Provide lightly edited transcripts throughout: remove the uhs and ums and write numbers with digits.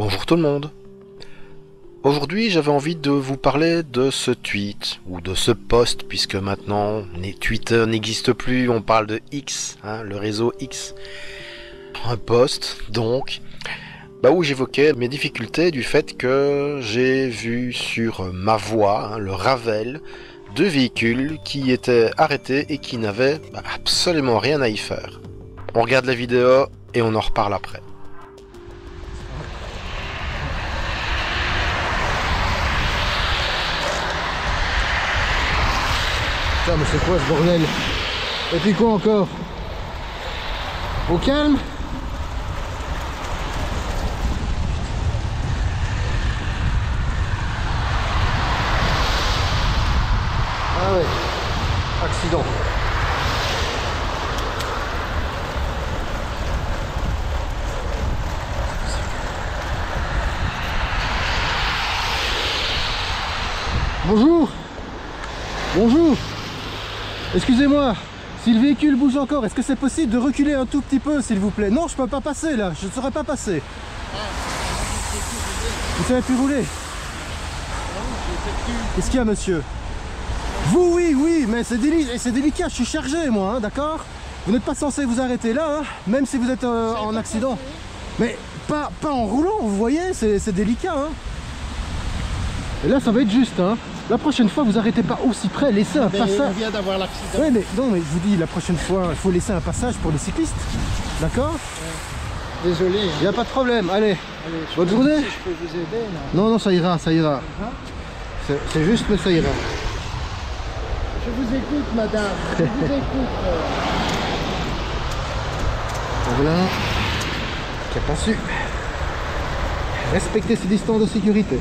Bonjour tout le monde. Aujourd'hui j'avais envie de vous parler de ce tweet, ou de ce post, puisque maintenant Twitter n'existe plus, on parle de X, le réseau X. Un post donc, où j'évoquais mes difficultés du fait que j'ai vu sur ma voie, le Ravel, deux véhicules qui étaient arrêtés et qui n'avaient absolument rien à y faire. On regarde la vidéo et on en reparle après. Putain, mais c'est quoi ce bordel? Et puis quoi encore? Au calme? Ah ouais, accident. Bonjour. Bonjour. Excusez-moi, si le véhicule bouge encore, est-ce que c'est possible de reculer un tout petit peu, s'il vous plaît? Non, je peux pas passer là, je ne saurais pas passer. Vous savez plus rouler? Qu'est-ce qu'il y a, monsieur? Vous, oui, mais c'est délicat, je suis chargé, moi, d'accord? Vous n'êtes pas censé vous arrêter là, même si vous êtes en accident. Mais pas en roulant, vous voyez, c'est délicat, Et là, ça va être juste, La prochaine fois, vous arrêtez pas aussi près, laissez un passage. On vient d'avoir l'accident. Oui, mais non, mais je vous dis, la prochaine fois, il faut laisser un passage pour les cyclistes. D'accord? Désolé. Il n'y a pas de problème, allez. Bonne journée. Si je peux vous aider, non? Non, ça ira, ça ira. C'est juste, mais ça ira. Je vous écoute, madame. Je vous écoute. Voilà. Qui a pas su respecter ses distances de sécurité.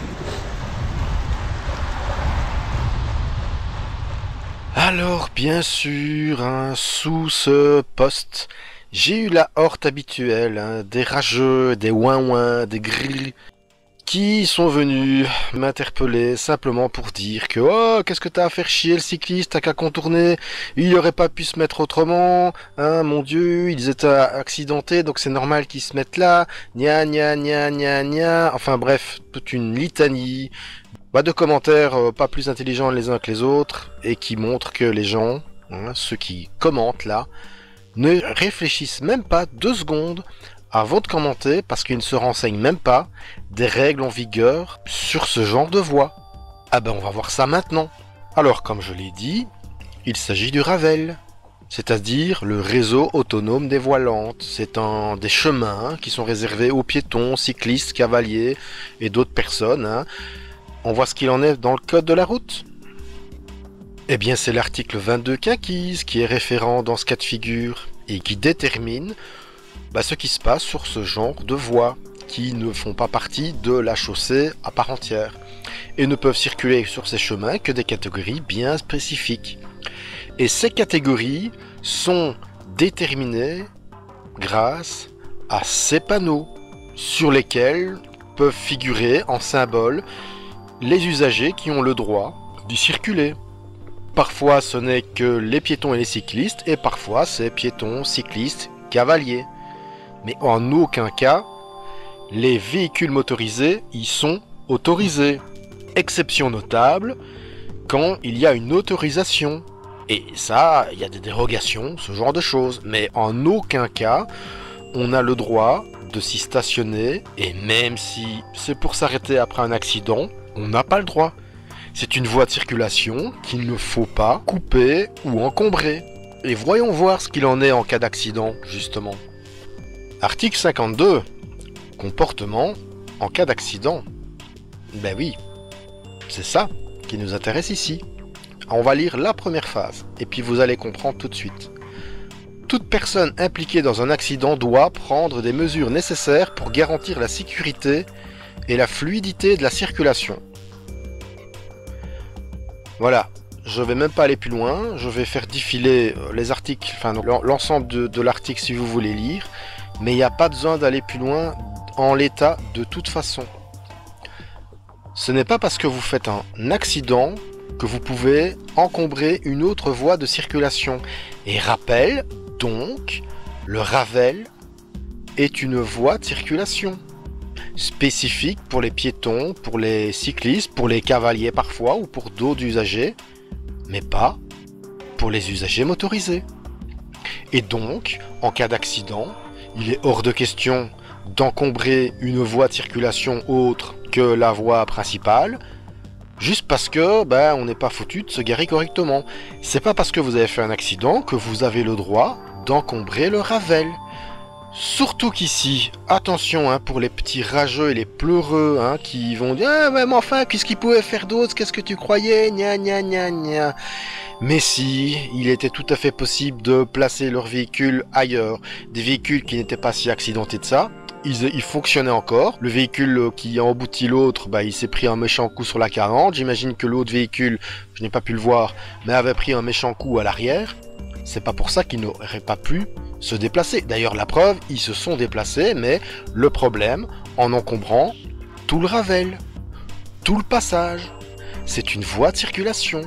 Alors, bien sûr, sous ce post, j'ai eu la horte habituelle, des rageux, des ouin-ouin, des grilles, qui sont venus m'interpeller simplement pour dire que « Oh, qu'est-ce que t'as à faire chier le cycliste, t'as qu'à contourner, il aurait pas pu se mettre autrement, mon Dieu, ils étaient accidentés, donc c'est normal qu'ils se mettent là, gna gna gna gna gna », enfin bref, toute une litanie de commentaires pas plus intelligents les uns que les autres et qui montrent que les gens, ceux qui commentent là, ne réfléchissent même pas 2 secondes avant de commenter parce qu'ils ne se renseignent même pas des règles en vigueur sur ce genre de voie. On va voir ça maintenant. Alors comme je l'ai dit, il s'agit du Ravel, c'est-à-dire le réseau autonome des voies lentes. C'est des chemins qui sont réservés aux piétons, cyclistes, cavaliers et d'autres personnes. On voit ce qu'il en est dans le code de la route. Eh bien, c'est l'article 22 quinquies qui est référent dans ce cas de figure et qui détermine ce qui se passe sur ce genre de voies qui ne font pas partie de la chaussée à part entière et ne peuvent circuler sur ces chemins que des catégories bien spécifiques. Et ces catégories sont déterminées grâce à ces panneaux sur lesquels peuvent figurer en symbole les usagers qui ont le droit d'y circuler. Parfois ce n'est que les piétons et les cyclistes, et parfois c'est piétons, cyclistes, cavaliers. Mais en aucun cas, les véhicules motorisés y sont autorisés. Exception notable, quand il y a une autorisation. Et ça, il y a des dérogations, ce genre de choses. Mais en aucun cas, on a le droit de s'y stationner, et même si c'est pour s'arrêter après un accident, on n'a pas le droit. C'est une voie de circulation qu'il ne faut pas couper ou encombrer. Et voyons voir ce qu'il en est en cas d'accident, justement. Article 52. Comportement en cas d'accident. Oui, c'est ça qui nous intéresse ici. On va lire la première phase, et puis vous allez comprendre tout de suite. Toute personne impliquée dans un accident doit prendre des mesures nécessaires pour garantir la sécurité et la fluidité de la circulation. Voilà, je vais même pas aller plus loin, je vais faire défiler les articles, l'ensemble de l'article si vous voulez lire, mais il n'y a pas besoin d'aller plus loin en l'état de toute façon. Ce n'est pas parce que vous faites un accident que vous pouvez encombrer une autre voie de circulation. Et rappel, donc, le Ravel est une voie de circulation. spécifique pour les piétons, pour les cyclistes, pour les cavaliers parfois ou pour d'autres usagers, mais pas pour les usagers motorisés. Et donc, en cas d'accident, il est hors de question d'encombrer une voie de circulation autre que la voie principale, juste parce que on n'est pas foutu de se garer correctement. C'est pas parce que vous avez fait un accident que vous avez le droit d'encombrer le Ravel. Surtout qu'ici, attention pour les petits rageux et les pleureux qui vont dire « Ah mais enfin, qu'est-ce qu'il pouvait faire d'autre? Qu'est-ce que tu croyais? Gna gna gna gna » Mais si, il était tout à fait possible de placer leur véhicule ailleurs. Des véhicules qui n'étaient pas si accidentés de ça, ils fonctionnaient encore. Le véhicule qui a embouti l'autre, il s'est pris un méchant coup sur la 40. J'imagine que l'autre véhicule, je n'ai pas pu le voir, mais avait pris un méchant coup à l'arrière. C'est pas pour ça qu'ils n'auraient pas pu se déplacer. D'ailleurs, la preuve, ils se sont déplacés, mais le problème, en encombrant tout le Ravel, tout le passage, c'est une voie de circulation.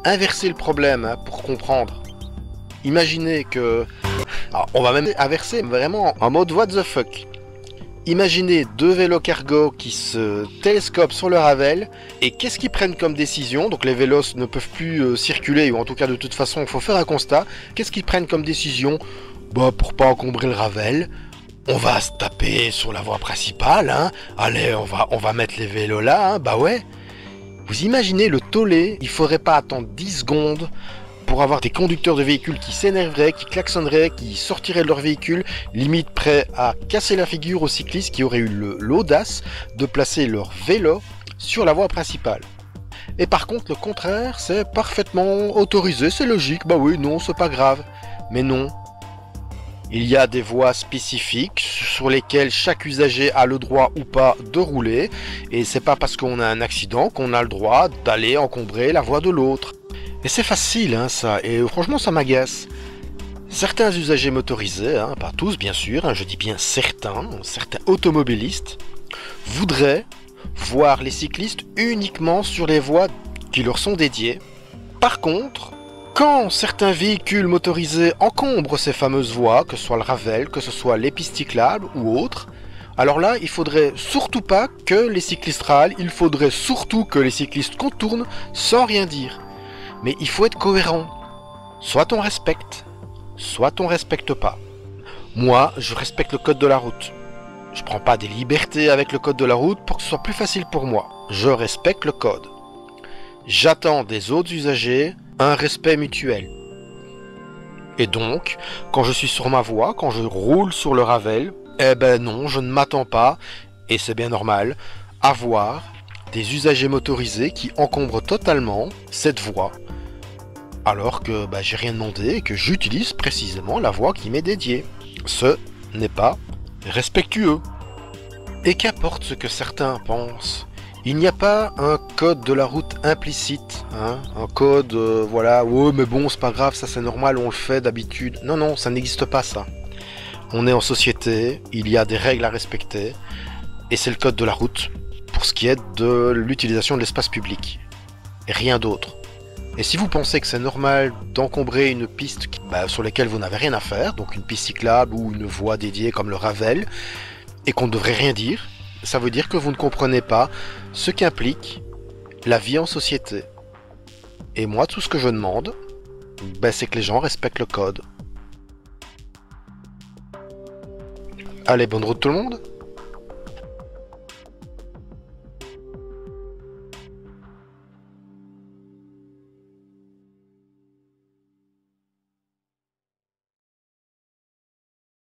Inverser le problème pour comprendre. Imaginez que... Alors, on va même inverser vraiment en mode what the fuck. Imaginez deux vélos cargo qui se télescopent sur le Ravel et qu'est-ce qu'ils prennent comme décision? Donc les vélos ne peuvent plus circuler, ou en tout cas de toute façon il faut faire un constat. Qu'est-ce qu'ils prennent comme décision? Pour pas encombrer le Ravel, on va se taper sur la voie principale, Allez, on va mettre les vélos là, ouais. Vous imaginez le tollé? Il faudrait pas attendre 10 secondes pour avoir des conducteurs de véhicules qui s'énerveraient, qui klaxonneraient, qui sortiraient de leur véhicule, limite prêts à casser la figure aux cyclistes qui auraient eu l'audace de placer leur vélo sur la voie principale. Et par contre, le contraire, c'est parfaitement autorisé, c'est logique, oui, non, c'est pas grave. Mais non. Il y a des voies spécifiques sur lesquelles chaque usager a le droit ou pas de rouler, et c'est pas parce qu'on a un accident qu'on a le droit d'aller encombrer la voie de l'autre. Et c'est facile ça, et franchement ça m'agace. Certains usagers motorisés, pas tous bien sûr, je dis bien certains automobilistes, voudraient voir les cyclistes uniquement sur les voies qui leur sont dédiées. Par contre, quand certains véhicules motorisés encombrent ces fameuses voies, que ce soit le Ravel, que ce soit les pistes cyclables ou autres, alors là, il faudrait surtout pas que les cyclistes râlent, il faudrait surtout que les cyclistes contournent sans rien dire. Mais il faut être cohérent. Soit on respecte, soit on respecte pas. Moi, je respecte le code de la route. Je prends pas des libertés avec le code de la route pour que ce soit plus facile pour moi. Je respecte le code. J'attends des autres usagers un respect mutuel. Et donc, quand je suis sur ma voie, quand je roule sur le Ravel, non, je ne m'attends pas, et c'est bien normal, à voir des usagers motorisés qui encombrent totalement cette voie, alors que j'ai rien demandé et que j'utilise précisément la voie qui m'est dédiée. Ce n'est pas respectueux. Et qu'importe ce que certains pensent, il n'y a pas un code de la route implicite, un code, ouais mais bon c'est pas grave, ça c'est normal, on le fait d'habitude. Non, ça n'existe pas ça. On est en société, il y a des règles à respecter, et c'est le code de la route pour ce qui est de l'utilisation de l'espace public, et rien d'autre. Et si vous pensez que c'est normal d'encombrer une piste sur laquelle vous n'avez rien à faire, donc une piste cyclable ou une voie dédiée comme le Ravel, et qu'on ne devrait rien dire, ça veut dire que vous ne comprenez pas ce qu'implique la vie en société. Et moi, tout ce que je demande, c'est que les gens respectent le code. Allez, bonne route tout le monde!